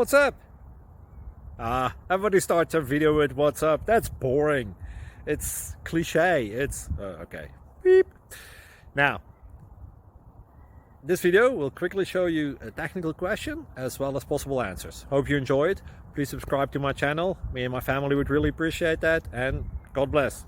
What's up? Everybody starts a video with what's up. That's boring. It's cliche. It's okay. Beep. Now, this video will quickly show you a technical question as well as possible answers. Hope you enjoy it. Please subscribe to my channel. Me and my family would really appreciate that, and God bless.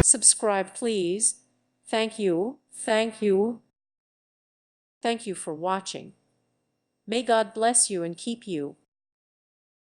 Subscribe, please. Thank you. Thank you. Thank you for watching. May God bless you and keep you.